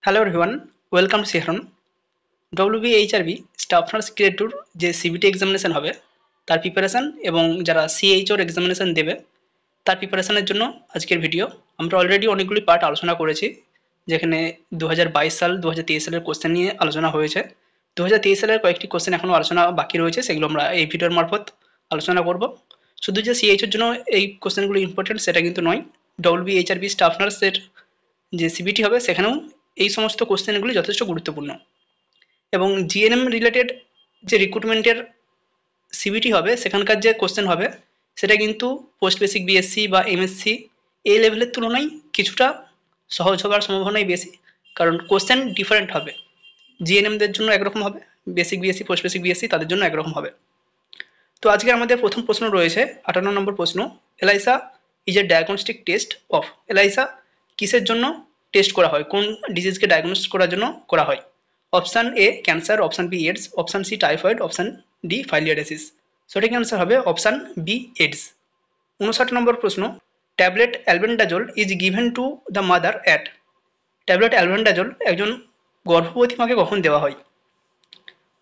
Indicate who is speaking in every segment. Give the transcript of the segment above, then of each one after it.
Speaker 1: Hello everyone, welcome to সেহরন। WBHRB staff nurse grade টুর যে সিবিটি এক্সামিনেশন হবে তার প্রিপারেশান এবং যারা সিএইচওর এক্সামিনেশন দেবে তার প্রিপারেশানের জন্য আজকের ভিডিও। আমরা অলরেডি অনেকগুলি পার্ট আলোচনা করেছি, যেখানে 2022 সাল 2023 সালের কোশ্চেন নিয়ে আলোচনা হয়েছে। 2023 সালের কয়েকটি কোশ্চেন এখনও আলোচনা বাকি রয়েছে, সেগুলো আমরা এই ভিডিওর মারফত আলোচনা করব। শুধু যে সিএইচওর জন্য এই কোশ্চেনগুলো ইম্পর্টেন্ট সেটা কিন্তু নয়, ডব্লিউবিএইচআরবি স্টাফ নার্সের যে সিবিটি হবে সেখানেও এই সমস্ত কোশ্চেনগুলি যথেষ্ট গুরুত্বপূর্ণ। এবং জিএনএম রিলেটেড যে রিক্রুটমেন্টের সিবিটি হবে সেখানকার যে কোশ্চেন হবে সেটা কিন্তু পোস্ট বেসিক বিএসসি বা এমএসসি এই লেভেলের তুলনায় কিছুটা সহজ হওয়ার সম্ভাবনাই বেশি, কারণ কোশ্চেন ডিফারেন্ট হবে। জিএনএমদের জন্য একরকম হবে, basic BSc post basic BSc তাদের জন্য একরকম হবে। তো আজকে আমাদের প্রথম প্রশ্ন রয়েছে 58 নম্বর প্রশ্ন, ELISA is a diagnostic test of. ELISA কিসের জন্য টেস্ট করা হয়, কোন ডিজিজকে ডায়াগনোস করার জন্য করা হয়? Option A cancer, option B AIDS, option C typhoid, option D filariasis. সঠিক অ্যান্সার হবে অপশান বি এডস। 59 নম্বর প্রশ্ন, tablet albendazole is given to the mother at. Tablet albendazole একজন গর্ভবতী মাকে কখন দেওয়া হয়?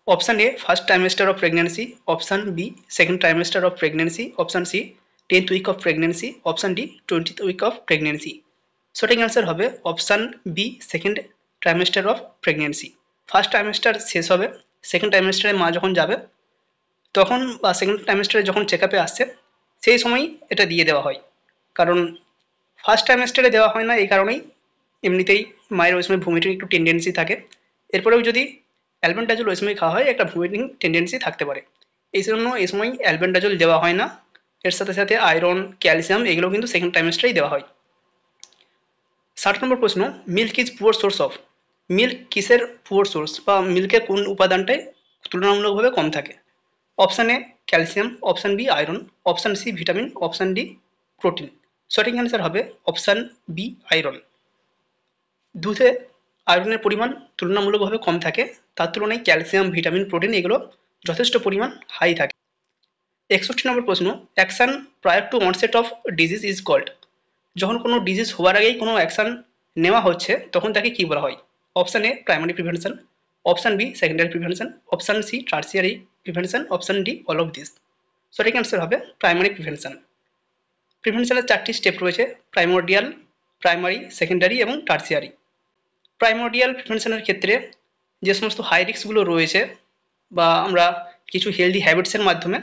Speaker 1: Option A first trimester of pregnancy, option B second trimester of pregnancy, option C 10th week of pregnancy, option D 20th week of pregnancy. সঠিক answer হবে option B second trimester of pregnancy. First trimester শেষ হবে, second ট্রাইমেস্টারে মা যখন যাবে তখন বা second ট্রাইমেস্টারে যখন চেক আপে আসছে সেই সময়ই এটা দিয়ে দেওয়া হয়। কারণ ফার্স্ট ট্রাইমেস্টারে দেওয়া হয় না এই কারণেই, এমনিতেই মায়ের ওই সময় ভমিটিং একটু টেন্ডেন্সি থাকে, এরপরেও যদি অ্যালবেন্ডাজোল ওই সময় খাওয়া হয় একটা ভমিটিং টেন্ডেন্সি থাকতে পারে, এই জন্য এই সময় অ্যালবেন্ডাজোল দেওয়া হয় না। এর সাথে সাথে আয়রন, ক্যালসিয়াম এগুলো কিন্তু সেকেন্ড ট্রাইমেস্টারেই দেওয়া হয়। 60 নম্বর প্রশ্ন, milk is poor source of. Milk কিসের পুয়ার সোর্স বা মিল্কের কোন উপাদানটায় তুলনামূলকভাবে কম থাকে? Option A calcium, option B iron, option C vitamin, option D protein. সঠিক অ্যান্সার হবে অপশান বি আয়রন। দুধে আয়রনের পরিমাণ তুলনামূলকভাবে কম থাকে, তার তুলনায় ক্যালসিয়াম, ভিটামিন, প্রোটিন এগুলো যথেষ্ট পরিমাণ হাই থাকে। 61 নম্বর প্রশ্ন, action prior to onset of disease is called. যখন কোনো ডিজিজ হওয়ার আগেই কোনো অ্যাকশন নেওয়া হচ্ছে তখন তাকে কী বলা হয়? Option A primary prevention, option B secondary prevention, option C tertiary prevention, option D all of this. সঠিক অ্যান্সার হবে প্রাইমারি প্রিভেনশন। প্রিভেনশনের 4টি স্টেপ রয়েছে, প্রাইমোর্ডিয়াল, প্রাইমারি, সেকেন্ডারি এবং টার্সিয়ারি। প্রাইমোর্ডিয়াল প্রিভেনশনের ক্ষেত্রে যে সমস্ত হাই রিস্কগুলো রয়েছে বা আমরা কিছু হেলদি হ্যাবিটসের মাধ্যমে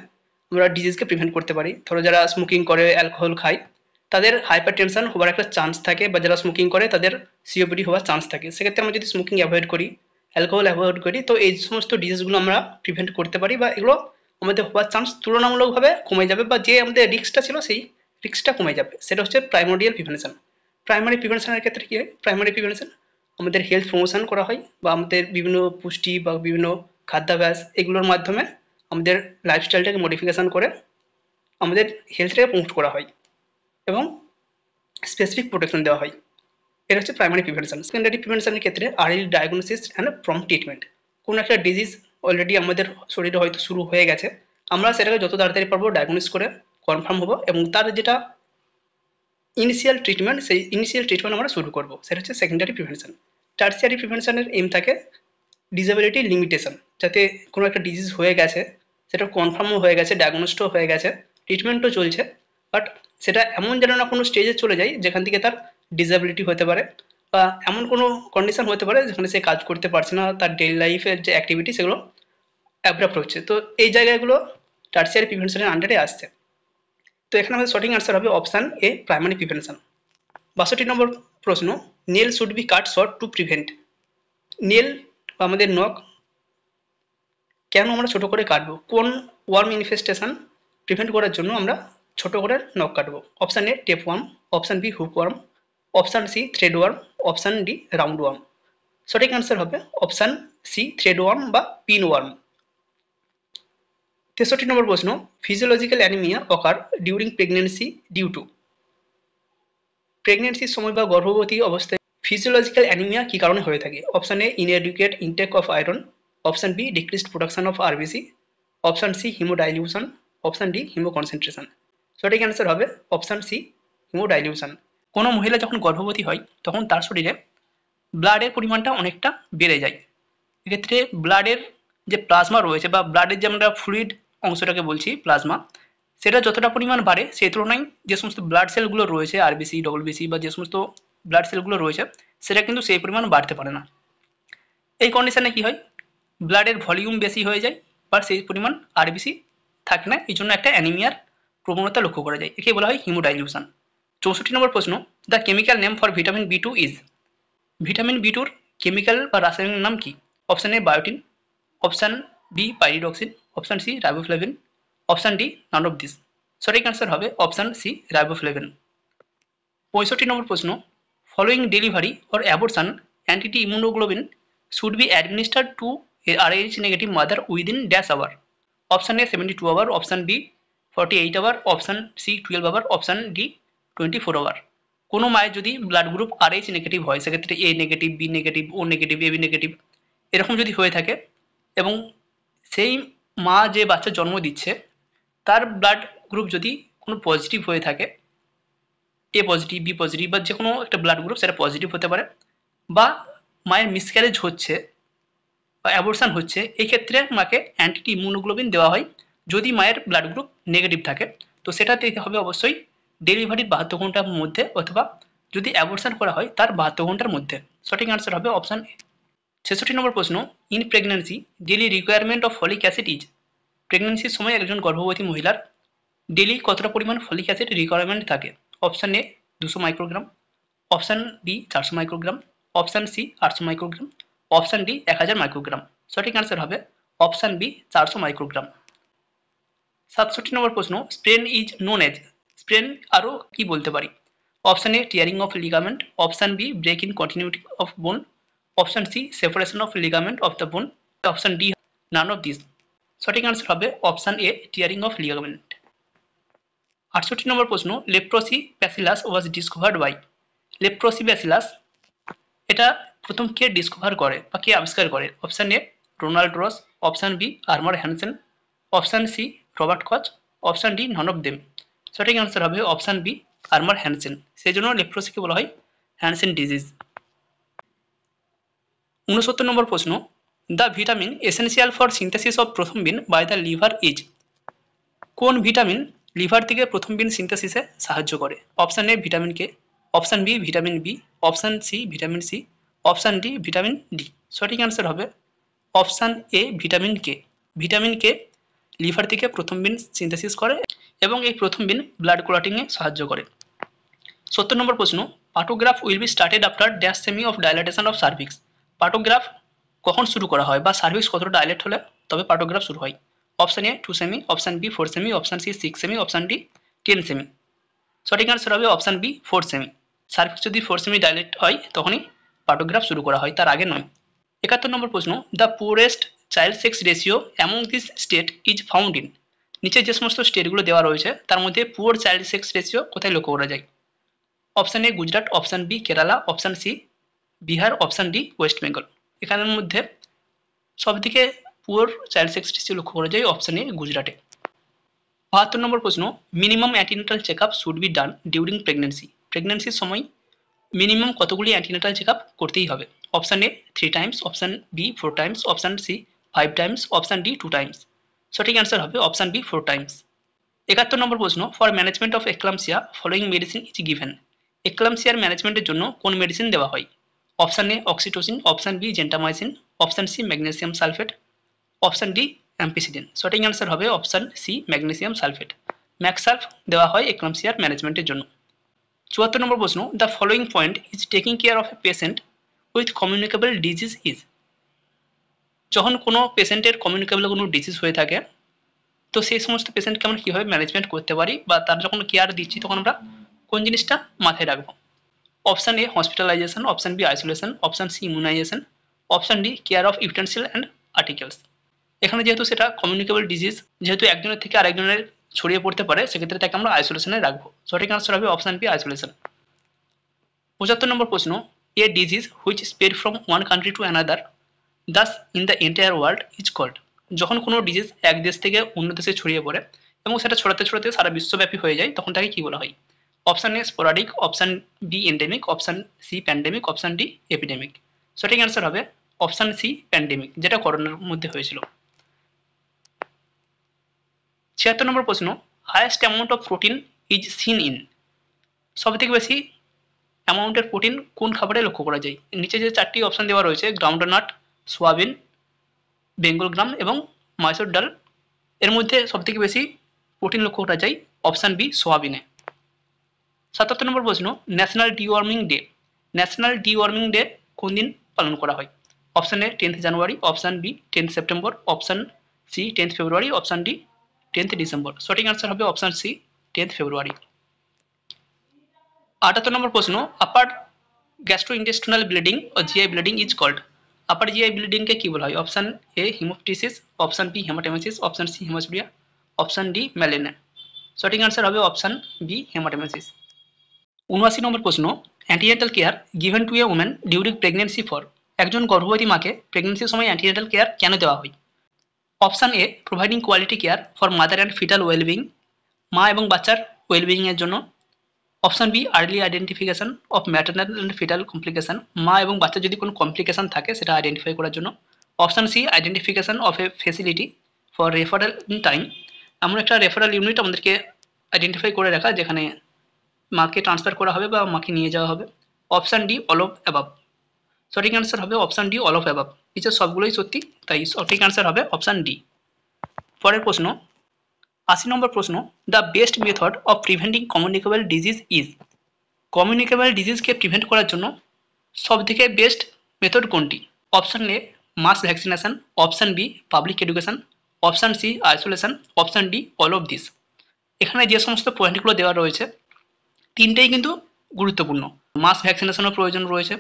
Speaker 1: আমরা ডিজিজকে প্রিভেন্ট করতে পারি। ধরো যারা স্মোকিং করে, অ্যালকোহল খায়, তাদের হাইপার টেনশন হওয়ার একটা চান্স থাকে, বা যারা স্মোকিং করে তাদের সিওপিডি হওয়ার চান্স থাকে। সেক্ষেত্রে আমরা যদি স্মোকিং অ্যাভয়েড করি, অ্যালকোহল অ্যাভয়েড করি, তো এই সমস্ত ডিজিজগুলো আমরা প্রিভেন্ট করতে পারি বা এগুলো আমাদের হওয়ার চান্স তুলনামূলকভাবে কমে যাবে, বা যে আমাদের রিস্কটা ছিল সেই রিস্কটা কমে যাবে। সেটা হচ্ছে প্রাইমোর্ডিয়াল প্রিভেনশন। প্রাইমারি প্রিভেনশনের ক্ষেত্রে কী হয়? প্রাইমারি প্রিভেনশন আমাদের হেলথ প্রমোশন করা হয়, বা আমাদের বিভিন্ন পুষ্টি বা বিভিন্ন খাদ্যাভ্যাস এগুলোর মাধ্যমে আমাদের লাইফস্টাইলটাকে মডিফিকেশান করে আমাদের হেলথটাকে প্রমোট করা হয় এবং স্পেসিফিক প্রোটেকশন দেওয়া হয়। এটা হচ্ছে প্রাইমারি প্রিভেনশন। সেকেন্ডারি প্রিভেনশনের ক্ষেত্রে early diagnosis and prompt treatment. কোনো একটা ডিজিজ অলরেডি আমাদের শরীরে হয়তো শুরু হয়ে গেছে, আমরা সেটাকে যত তাড়াতাড়ি পারবো ডায়াগনোস করে কনফার্ম হবো এবং তার যেটা ইনিশিয়াল ট্রিটমেন্ট সেই ইনিশিয়াল ট্রিটমেন্ট আমরা শুরু করবো, সেটা হচ্ছে সেকেন্ডারি প্রিভেনশন। টার্সিয়ারি প্রিভেনশনের এম থাকে ডিসেবিলিটি লিমিটেশন, যাতে কোনো একটা ডিজিজ হয়ে গেছে, সেটা কনফার্মও হয়ে গেছে, ডায়াগনোসটাও হয়ে গেছে, ট্রিটমেন্টও চলছে, বাট সেটা এমন যেন না কোনো স্টেজে চলে যায় যেখান থেকে তার ডিসেবিলিটি হতে পারে, বা এমন কোনো কন্ডিশন হতে পারে যেখানে সে কাজ করতে পারছে না, তার ডেইলি লাইফের যে অ্যাক্টিভিটি সেগুলো অ্যাব্রাপ্ট হচ্ছে। তো এই জায়গাগুলো টার্সিয়ারি প্রিভেনশনের আন্ডারে আসছে। তো এখানে আমাদের সঠিক আনসার হবে অপশান এ প্রাইমারি প্রিভেনশন। 62 নম্বর প্রশ্ন, nail should be cut short to prevent. Nail বা আমাদের নখ কেন আমরা ছোট করে কাটবো? কোন ওয়ার্ম ইনফেস্টেশন প্রিভেন্ট করার জন্য আমরা ছোট করে নখ কাটবো? Option A tapeworm, option B hookworm, option C threadworm, option D roundworm. সঠিক অ্যান্সার হবে অপশান সি থ্রেড ওয়ার্ম বা পিন ওয়ার্ম। 63 নম্বর প্রশ্ন, physiological anaemia occur during pregnancy due to. প্রেগনেন্সির সময় বা গর্ভবতী অবস্থায় ফিজিওলজিক্যাল অ্যানিমিয়া কী কারণে হয়ে থাকে? Option A inadequate intake of iron, option B decreased production of RBC, option C haemodilution, option D haemoconcentration. সঠিক অ্যান্সার হবে অপশান সি হিমোডাইলিউশন। কোনো মহিলা যখন গর্ভবতী হয় তখন তার শরীরে ব্লাডের পরিমাণটা অনেকটা বেড়ে যায়। এক্ষেত্রে ব্লাডের যে প্লাজমা রয়েছে বা ব্লাডের যে আমরা ফ্লুইড অংশটাকে বলছি প্লাজমা, সেটা যতটা পরিমাণ বাড়ে সেই তুলনায় যে সমস্ত ব্লাড সেলগুলো রয়েছে আরবিসি, ডব্লিউবিসি বা যে সমস্ত ব্লাড সেলগুলো রয়েছে সেটা কিন্তু সেই পরিমাণ বাড়তে পারে না। এই কন্ডিশনে কি হয়, ব্লাডের ভলিউম বেশি হয়ে যায় বা সেই পরিমাণ আরবিসি থাকে না, এই জন্য একটা অ্যানিমিয়ার প্রবণতা লক্ষ্য করা যায়। একে বলা হয় হিমোডাইলিউশন। 64 নম্বর প্রশ্ন, the chemical name for vitamin B two is. Vitamin B টুর কেমিক্যাল বা রাসায়নিক নাম কি? Option A biotin, option B pyridoxine, option C riboflavin, option D none of this. সঠিক অ্যান্সার হবে অপশান সি রাইবোফ্লেভিন। 65 নম্বর প্রশ্ন, following delivery or abortion anti immunoglobin should be administered to RH negative mother within dash hour. Option A 72 hour, option B 48 hour, option C 12 hour, option D 24 hour. কোনো মায়ের যদি blood group RH negative হয়, সেক্ষেত্রে A negative, B negative, O negative, AB negative এরকম যদি হয়ে থাকে এবং সেই মা যে বাচ্চা জন্ম দিচ্ছে তার ব্লাড গ্রুপ যদি কোনো পজিটিভ হয়ে থাকে, এ পজিটিভ, বি পজিটিভ বা যে কোনো একটা ব্লাড গ্রুপ সেটা পজিটিভ হতে পারে, বা মায়ের মিসক্যারেজ হচ্ছে বা অ্যাবর্শন হচ্ছে, এই ক্ষেত্রে মাকে অ্যান্টি ইমিউনোগ্লোবিন দেওয়া হয়। যদি মায়ের ব্লাড গ্রুপ নেগেটিভ থাকে তো সেটা দিতে হবে অবশ্যই ডেলিভারির 72 ঘন্টার মধ্যে, অথবা যদি অ্যাবর্শন করা হয় তার 72 ঘন্টার মধ্যে। সঠিক আনসার হবে অপশান এ। 66 নম্বর প্রশ্ন, in pregnancy daily requirement of folic acid is. প্রেগন্যান্সির সময় একজন গর্ভবতী মহিলার ডেলি কতটা পরিমাণ ফলিক অ্যাসিড রিকোয়ারমেন্ট থাকে? Option A 200 microgram, option B 400 microgram, option C 800 microgram, option D 1000 microgram. সঠিক আনসার হবে অপশান বি 400 মাইক্রোগ্রাম। 67 নম্বর প্রশ্ন, sprain is known as. Sprain আরও কি বলতে পারি? Option A tearing of ligament, option B break in continuity of বোন, option C separation of ligament of the bone, option D none of this. সঠিক answer হবে option A tearing of ligament. 68 নম্বর প্রশ্ন, leprosy bacillus was discovered by. Leprosy bacillus এটা প্রথম কে discover করে বা কে আবিষ্কার করে? Option A Ronald Ross, option B Armauer Hansen, option C Robert Koch, option D none of them. সঠিক আনসার হবে অপশান বি আর্মার হ্যানসেন। সেই জন্য লেপ্রোসিকে বলা হয় হ্যানসেন ডিজিজ। 69 নম্বর প্রশ্ন, the vitamin essential for synthesis of prothrombin by the liver is. কোন vitamin liver থেকে প্রথমবিন সিনথেসিসে সাহায্য করে? Option A vitamin K, option B vitamin B, option C vitamin C, option D vitamin D. সঠিক answer হবে option A vitamin K. Vitamin K liver থেকে prothrombin synthesis করে এবং এই প্রথমবিন ব্লাড ক্লটিংয়ে সাহায্য করে। 70 নম্বর প্রশ্ন, পার্টোগ্রাফ will be started after dash semi of dilatation of cervix. পার্টোগ্রাফ কখন শুরু করা হয় বা সার্ভিক্স কতটা ডাইলেট হলে তবে পার্টোগ্রাফ শুরু হয়? Option A 2 cm, option B 4 cm, option C 6 cm, option D 10 cm. সঠিক আনসার হবে অপশান বি 4 সেমি। সার্ভিক্স যদি 4 সেমি ডাইলেট হয় তখনই পার্টোগ্রাফ শুরু করা হয়, তার আগে নয়। 71 নম্বর প্রশ্ন, the poorest child sex ratio among this state is found in. নিচে যে সমস্ত স্টেটগুলো দেওয়া রয়েছে তার মধ্যে পুয়ার চাইল্ড সেক্স রেশিও কোথায় লক্ষ্য করা যায়? Option A Gujarat, option B Kerala, option C Bihar, option D West Bengal. এখানের মধ্যে সবথেকে পুয়ার চাইল্ড সেক্স রেশিও লক্ষ্য করা যায় অপশান এ গুজরাটে। 72 নম্বর প্রশ্ন, minimum antenatal check up should be done during pregnancy. প্রেগনেন্সির সময় মিনিমাম কতগুলি অ্যান্টিনেটাল চেক আপ করতেই হবে? Option A 3 times, option B 4 times, option C 5 times, option D 2 times. সঠিক অ্যান্সার হবে অপশান বি 4 টাইমস। 71 নম্বর প্রশ্ন, for management of eclampsia following medicine is given. এক্লাম্পসিয়ার ম্যানেজমেন্টের জন্য কোন মেডিসিন দেওয়া হয়? Option A oxytocin, option B gentamicin, option C magnesium sulphate, option D ampicillin. সঠিক অ্যান্সার হবে অপশান সি ম্যাগনেসিয়াম সালফেট। ম্যাক্সালফ দেওয়া হয় এক্লাম্পসিয়ার ম্যানেজমেন্টের জন্য। 74 নম্বর প্রশ্ন, the following point is taking care of a patient with communicable disease is. যখন কোনো পেশেন্টের কমিউনিকেবল কোনো ডিজিজ হয়ে থাকে তো সেই সমস্ত পেশেন্টকে আমরা কীভাবে ম্যানেজমেন্ট করতে পারি বা তার যখন কেয়ার দিচ্ছি তখন আমরা কোন জিনিসটা মাথায় রাখবো? Option A hospitalisation, option B isolation, option C immunisation, option D care of utensil and articles. এখানে যেহেতু সেটা কমিউনিকেবল ডিজিজ, যেহেতু একজনের থেকে আরেকজনের ছড়িয়ে পড়তে পারে, সেক্ষেত্রে তাকে আমরা আইসোলেশনে রাখবো। সঠিক আনসার হবে অপশান বি আইসোলেশন। 75 নম্বর প্রশ্ন, a disease which spread from one country to another thus in the entire world is called. যখন কোনো ডিজিজ এক দেশ থেকে অন্য দেশে ছড়িয়ে পড়ে এবং সেটা ছড়াতে ছড়াতে সারা বিশ্বব্যাপী হয়ে যায় তখন তাকে কী বলা হয়? Option A sporadic, option B endemic, option C pandemic, option D epidemic. সঠিক অ্যান্সার হবে অপশান সি প্যান্ডেমিক, যেটা করোনার মধ্যে হয়েছিল। 76 নম্বর প্রশ্ন, highest amount of protein is seen in. সব থেকে বেশি অ্যামাউন্টের প্রোটিন কোন খাবারে লক্ষ্য করা যায়? নিচে যে 4টি অপশান দেওয়া রয়েছে, গ্রাউন্ডনাট, সোয়াবিন, বেঙ্গল গ্রাম এবং মাসুর ডাল, এর মধ্যে সবথেকে বেশি প্রোটিন লক্ষ্য করা যায় অপশান বি সোয়াবিনে। 77 নম্বর প্রশ্ন, national deworming day. National deworming day কোন দিন পালন করা হয়? Option A 10th January, option B 10th September, option C 10th February, option D 10th December. সঠিক অ্যান্সার হবে অপশান সি 10th ফেব্রুয়ারি। 78 নম্বর প্রশ্ন, upper gastrointestinal bleeding or GI bleeding is called. Upper GI ব্লিডিংকে কি বলা হয়? Option A haemoptysis, option B haematemesis, option C haematuria, option D malaria. সঠিক answer হবে অপশান বি হেমাটেমেসিস। 79 নম্বর প্রশ্ন, antenatal care given to a woman during pregnancy for. একজন গর্ভবতী মাকে প্রেগনেন্সির সময় অ্যান্টিনেটাল কেয়ার কেন দেওয়া হয়? Option A providing quality care for mother and fetal wellbeing, মা এবং বাচ্চার ওয়েলবিংয়ের জন্য। Option B early identification of maternal and fetal complication, মা এবং বাচ্চার যদি কোনো কমপ্লিকেশন থাকে সেটা আইডেন্টিফাই করার জন্য। Option C identification of a facility for referral in time, এমন একটা রেফারেল ইউনিট আমাদেরকে আইডেন্টিফাই করে রাখা যেখানে মাকে ট্রান্সফার করা হবে বা মাকে নিয়ে যাওয়া হবে। Option D all of above. সঠিক অ্যান্সার হবে option D all of above. নিচের সবগুলোই সত্যি, তাই সঠিক অ্যান্সার হবে অপশান ডি। পরের প্রশ্ন, 80 নম্বর প্রশ্ন, the best method of preventing communicable disease is. Communicable ডিজিজকে প্রিভেন্ট করার জন্য সবথেকে বেস্ট মেথড কোনটি? Option A mass vaccination, option B public education, option C isolation, option D all of this. এখানে যে সমস্ত পয়েন্টগুলো দেওয়া রয়েছে তিনটেই কিন্তু গুরুত্বপূর্ণ। মাস ভ্যাকসিনেশনের প্রয়োজন রয়েছে,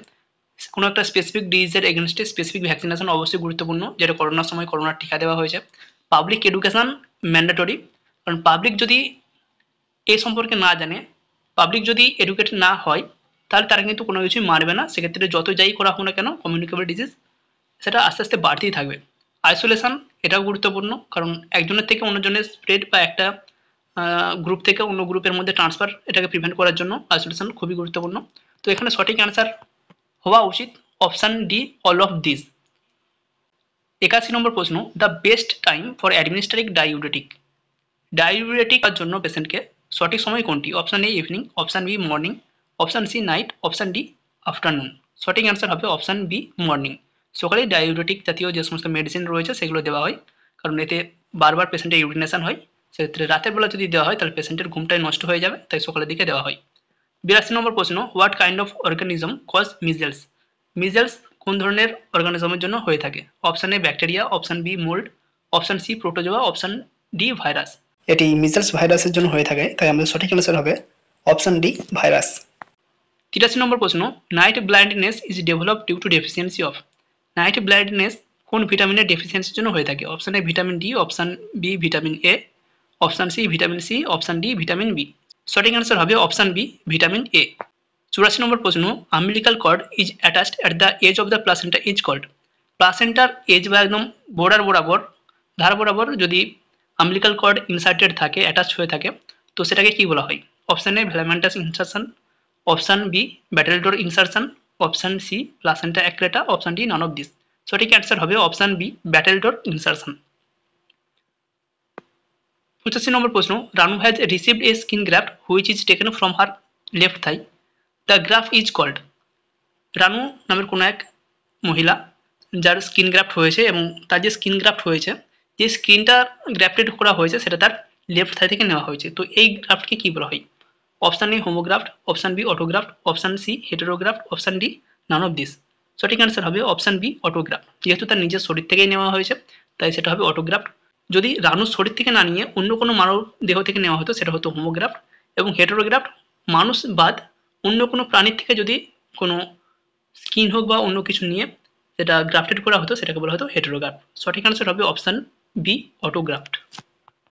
Speaker 1: কোনো একটা স্পেসিফিক ডিজিজের এগেনস্টে স্পেসিফিক ভ্যাকসিনেশন অবশ্যই গুরুত্বপূর্ণ, যেটা করোনার সময় করোনার টিকা দেওয়া হয়েছে। পাবলিক এডুকেশন ম্যান্ডেটরি, কারণ পাবলিক যদি এই সম্পর্কে না জানে, পাবলিক যদি এডুকেটেড না হয়, তাহলে তারা কিন্তু কোনো কিছুই মানবে না। সেক্ষেত্রে যত যাই করা হোক না কেন কমিউনিকেবল ডিজিজ সেটা আস্তে আস্তে বাড়তেই থাকবে। আইসোলেশন এটাও গুরুত্বপূর্ণ, কারণ একজনের থেকে অন্যজনের স্প্রেড বা একটা গ্রুপ থেকে অন্য গ্রুপের মধ্যে ট্রান্সফার, এটাকে প্রিভেন্ট করার জন্য আইসোলেশন খুবই গুরুত্বপূর্ণ। তো এখানে সঠিক অ্যান্সার হওয়া উচিত option D all of this. 81 নম্বর প্রশ্ন, the best time for administering diuretic. Diuretic এর জন্য পেশেন্টকে সঠিক সময় কোনটি? Option A evening, option B morning, option C night, option D afternoon. সঠিক অ্যান্সার হবে অপশান বি মর্নিং। সকালে ডাইউরেটিক জাতীয় যে সমস্ত মেডিসিন রয়েছে সেগুলো দেওয়া হয়, কারণ এতে বারবার পেশেন্টের ইউরিনেশন হয়। সেক্ষেত্রে রাতের বেলা যদি দেওয়া হয় তাহলে পেশেন্টের ঘুমটাই নষ্ট হয়ে যাবে, তাই সকালের দিকে দেওয়া হয়। 82 নম্বর প্রশ্ন, what kind of organism cause measles. Measles কোন ধরনের অর্গানিজমের জন্য হয়ে থাকে? Option A bacteria, option B mould, option C protozoa, option D virus. এটি মিজেলস ভাইরাসের জন্য হয়ে থাকে, তাই আমাদের সঠিক অ্যান্সার হবে অপশান ডি ভাইরাস। 83 নম্বর প্রশ্ন, night blindness is develop due to deficiency of. Night blindness কোন ভিটামিনের ডেফিসিয়েন্সির জন্য হয়ে থাকে? Option A vitamin D, option B vitamin A, option C vitamin C, option D vitamin B. সঠিক অ্যান্সার হবে অপশান বি ভিটামিন এ। 84 নম্বর প্রশ্ন, umbilical cord is attached at the edge of the placenta is called. প্লাসেন্টার edge বা একদম ধার বরাবর যদি আম্বিলিকাল কর্ড ইনসার্টেড থাকে, অ্যাটাচ হয়ে থাকে, তো সেটাকে কি বলা হয়? Option A velamentous insertion, option B battledore insertion, option C placenta accreta, option D none of this. সঠিক অ্যান্সার হবে অপশান বি ব্যাটেলডোর ইনসারশন। 85 নম্বর প্রশ্ন, Ranu has received a skin graft which is taken from her left thigh. The graft is called. Ranu নামের কোনো এক মহিলা যার skin graft হয়েছে এবং তার যে স্কিন গ্রাফট হয়েছে, যে স্কিনটা গ্রাফটেড করা হয়েছে সেটা তার লেফট থাই থেকে নেওয়া হয়েছে। তো এই গ্রাফটকে কী বলা হয়? Option A homograft, option B autograft, option C heterograft, option D none of this. সঠিক অ্যান্সার হবে অপশান বি অটোগ্রাফট। যেহেতু তার নিজের শরীর থেকেই নেওয়া হয়েছে তাই সেটা হবে অটোগ্রাফট। যদি রানুর শরীর থেকে না নিয়ে অন্য কোনো মানব দেহ থেকে নেওয়া হতো সেটা হতো হোমোগ্রাফট, এবং হেটেরোগ্রাফট মানুষ বাদ অন্য কোনো প্রাণীর থেকে যদি কোনো স্কিন হোক বা অন্য কিছু নিয়ে যেটা গ্রাফটেড করা হতো সেটাকে বলা হতো হেটেরোগ্রাফট। সঠিক অ্যান্সার হবে অপশান বি অটোগ্রাফট।